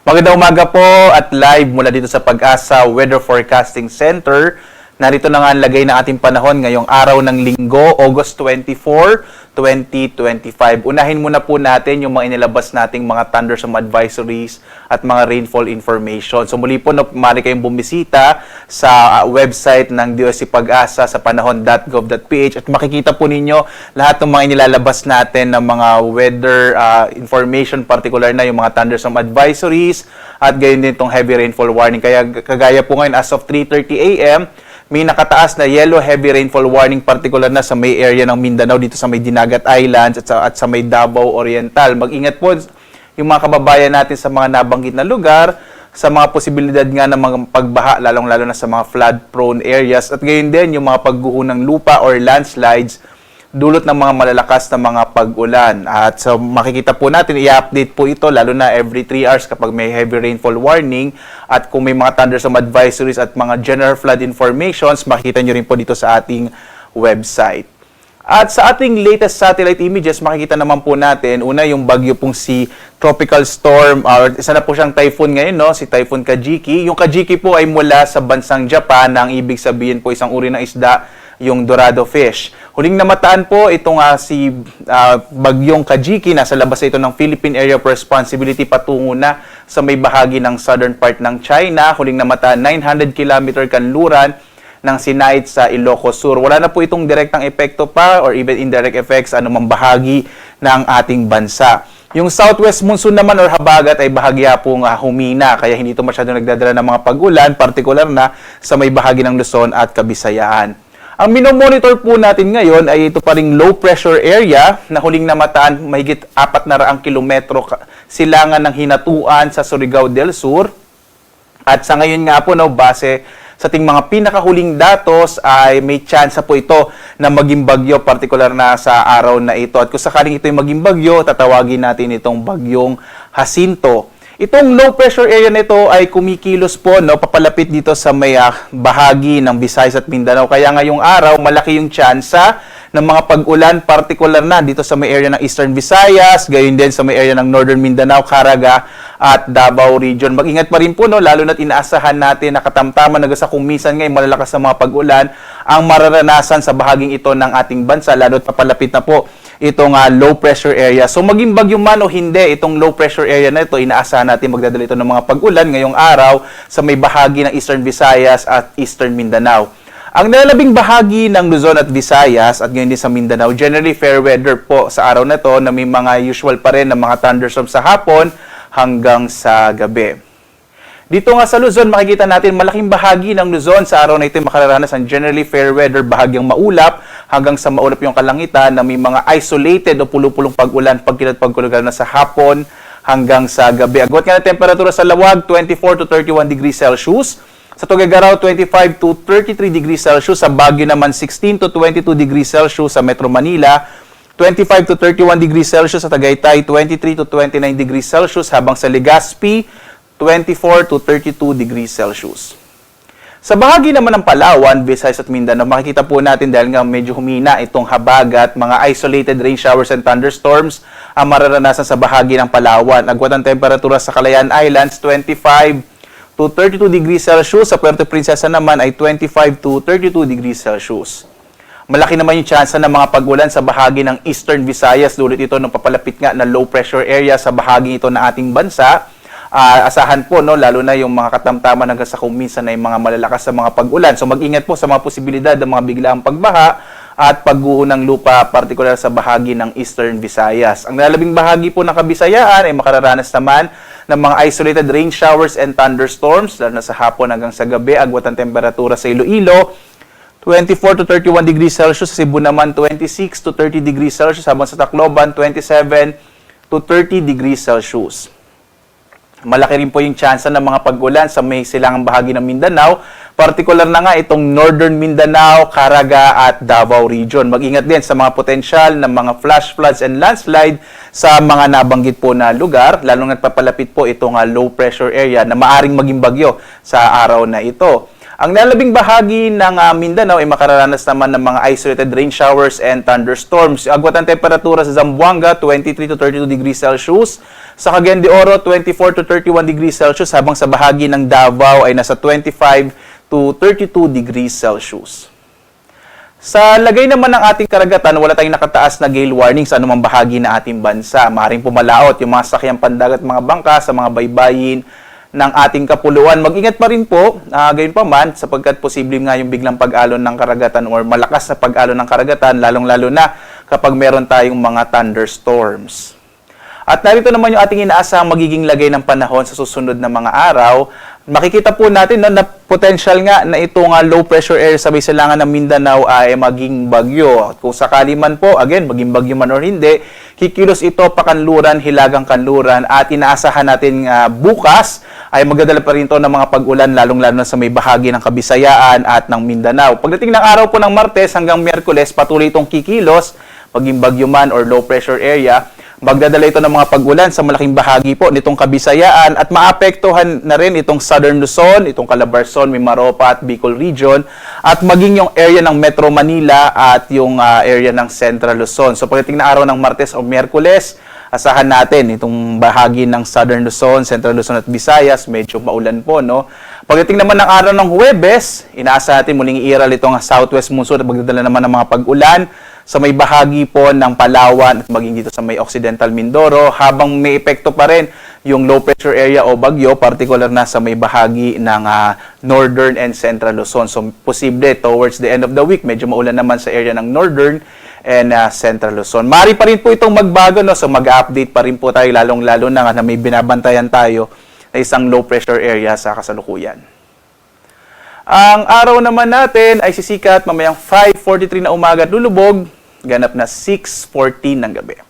Magandang umaga po at live mula dito sa Pag-asa Weather Forecasting Center. Narito na nga ang lagay ng ating panahon ngayong araw ng Linggo, August 24, 2025. Unahin muna po natin yung mga inilabas nating mga thunderstorm advisories at mga rainfall information. So muli po, maaari kayong bumisita sa website ng DOST Pag-asa sa panahon.gov.ph at makikita po ninyo lahat ng mga inilalabas natin ng mga weather information, particular na yung mga thunderstorm advisories at gayon din itong heavy rainfall warning. Kaya kagaya po ngayon as of 3:30 a.m., may nakataas na yellow heavy rainfall warning, particular na sa may area ng Mindanao, dito sa may Dinagat Islands at sa may Davao Oriental. Mag-ingat po yung mga kababayan natin sa mga nabanggit na lugar, sa mga posibilidad nga ng mga pagbaha, lalong-lalo na sa mga flood-prone areas. At gayon din yung mga pagguho ng lupa or landslides, dulot ng mga malalakas na mga pag-ulan. At so makikita po natin, i-update po ito lalo na every 3 hours kapag may heavy rainfall warning at kung may mga thunderstorm advisories at mga general flood informations, makikita nyo rin po dito sa ating website. At sa ating latest satellite images, makikita naman po natin, una yung bagyo pong si Tropical Storm, or isa na po siyang typhoon ngayon, no? Si Typhoon Kajiki. Yung Kajiki po ay mula sa bansang Japan, ang ibig sabihin po isang uri ng isda, yung Dorado fish. Huling namataan po itong si bagyong Kajiki, nasa labas ito ng Philippine Area of Responsibility patungo na sa may bahagi ng southern part ng China. Huling namataan 900 km kanluran ng Sinait sa Ilocos Sur. Wala na po itong direktang epekto pa or even indirect effects anumang bahagi ng ating bansa. Yung southwest monsoon naman or habagat ay bahagya pong humina, kaya hindi ito masyadong nagdadala ng mga pag-ulan, particular na sa may bahagi ng Luzon at Kabisayaan. Ang minomonitor po natin ngayon ay ito pa ring low pressure area na huling namataan mahigit 400 kilometro silangan ng hinatuan sa Surigao del Sur. At sa ngayon nga po, base sa ating mga pinakahuling datos ay may tsansa po ito na maging bagyo, particular na sa araw na ito. At kung sakaling ito yung maging bagyo, tatawagin natin itong bagyong Jacinto. Itong low pressure area nito ay kumikilos po papalapit dito sa may bahagi ng Visayas at Mindanao. Kaya ngayong araw, malaki yung tsansa ng mga pag-ulan, particular na dito sa may area ng Eastern Visayas, gayon din sa may area ng Northern Mindanao, Caraga at Davao Region. Mag-ingat pa rin po, lalo na't inaasahan natin na katamtaman sa kung minsan ngayon malalakas na mga pag-ulan ang mararanasan sa bahaging ito ng ating bansa, lalo't papalapit na po itong low pressure area. So maging bagyo man o hindi, itong low pressure area na ito, inaasahan natin magdadala ito ng mga pag-ulan ngayong araw sa may bahagi ng Eastern Visayas at Eastern Mindanao. Ang nalalabing bahagi ng Luzon at Visayas at ngayon din sa Mindanao, generally fair weather po sa araw na ito na may mga usual pa rin na mga thunderstorms sa hapon hanggang sa gabi. Dito nga sa Luzon, makikita natin malaking bahagi ng Luzon sa araw na ito makararanas ang generally fair weather, bahagyang maulap hanggang sa maulap yung kalangitan na may mga isolated o pulupulong pag-ulan pagkulugan na sa hapon hanggang sa gabi. Agwat nga na temperatura sa Lawag, 24 to 31 degrees Celsius. Sa Tuguegarao, 25 to 33 degrees Celsius. Sa Baguio naman, 16 to 22 degrees Celsius. Sa Metro Manila, 25 to 31 degrees Celsius. Sa Tagaytay, 23 to 29 degrees Celsius. Habang sa Legazpi, 24 to 32 degrees Celsius. Sa bahagi naman ng Palawan, Visayas at Mindanao, makikita po natin dahil nga medyo humina itong habagat, mga isolated rain showers and thunderstorms ang mararanasan sa bahagi ng Palawan. Agwat ang temperatura sa Calayan Islands, 25 to 32 degrees Celsius. Sa Puerto Princesa naman ay 25 to 32 degrees Celsius. Malaki naman yung tsansa ng mga pag-ulan sa bahagi ng Eastern Visayas, dulot ito ng papalapit nga na low pressure area sa bahagi ito ng ating bansa. Asahan po, lalo na yung mga katamtaman hanggang sa kung minsan na yung mga malalakas sa mga pag-ulan. So mag-ingat po sa mga posibilidad ng mga biglaang pagbaha at pagguho ng lupa, particular sa bahagi ng Eastern Visayas. Ang nalalabing bahagi po ng Kabisayaan ay makararanas naman ng mga isolated rain showers and thunderstorms, lalo na sa hapon hanggang sa gabi. Agwat ang temperatura sa Iloilo, 24 to 31 degrees Celsius. Sa Cebu naman, 26 to 30 degrees Celsius. Habang sa Tacloban, 27 to 30 degrees Celsius. Malaki rin po yung tsansa ng mga pag-ulan sa may silangang bahagi ng Mindanao, particular na nga itong Northern Mindanao, Caraga at Davao Region. Mag-ingat din sa mga potensyal ng mga flash floods and landslide sa mga nabanggit po na lugar, lalo na't papalapit po itong low pressure area na maaring maging bagyo sa araw na ito. Ang lalabing bahagi ng Mindanao ay makararanas naman ng mga isolated rain showers and thunderstorms. Agwat ang temperatura sa Zamboanga, 23 to 32 degrees Celsius. Sa Cagayan de Oro, 24 to 31 degrees Celsius. Habang sa bahagi ng Davao ay nasa 25 to 32 degrees Celsius. Sa lagay naman ng ating karagatan, wala tayong nakataas na gale warning sa anumang bahagi ng ating bansa. Maaaring pumalaot yung mga sakyang pandagat, mga bangka sa mga baybayin ng ating kapuluan. Mag-ingat pa rin po, gayon pa man, sapagkat posibleng nga yung biglang pag-alon ng karagatan or malakas na pag-alon ng karagatan, lalong-lalo na kapag meron tayong mga thunderstorms. At narito naman yung ating inaasahang magiging lagay ng panahon sa susunod na mga araw. Makikita po natin na potential nga na itong low pressure area sa may silangan ng Mindanao ay maging bagyo. At kung sakali man po, again, maging bagyo man or hindi, kikilos ito pakanluran, hilagang kanluran, at inaasahan natin bukas ay magdadala pa rin ito ng mga pag-ulan, lalong-lalo na sa may bahagi ng Kabisayaan at ng Mindanao. Pagdating ng araw po ng Martes hanggang Miyerkules, patuloy itong kikilos, maging bagyo man or low pressure area. Magdadala ito ng mga pag-ulan sa malaking bahagi po nitong Kabisayaan at maapektuhan na rin itong Southern Luzon, itong Calabarzon, Mimaropa at Bicol Region at maging yung area ng Metro Manila at yung area ng Central Luzon. So pagdating na araw ng Martes o Miyerkules, asahan natin itong bahagi ng Southern Luzon, Central Luzon at Visayas, medyo maulan po, no? Pagdating naman ng araw ng Huwebes, inaasahan natin muling iiral itong southwest monsoon at magdadala naman ng mga pag-ulan sa may bahagi po ng Palawan at maging dito sa may Occidental Mindoro, habang may epekto pa rin yung low pressure area o bagyo, particular na sa may bahagi ng Northern and Central Luzon. So posible towards the end of the week, medyo maulan naman sa area ng Northern and Central Luzon. Mari pa rin po itong magbago, no? So mag-update pa rin po tayo, lalong-lalo na may binabantayan tayo na isang low pressure area sa kasalukuyan. Ang araw naman natin ay sisikat mamayang 5:43 na umaga at lulubog, ganap na 6:14 ng gabi.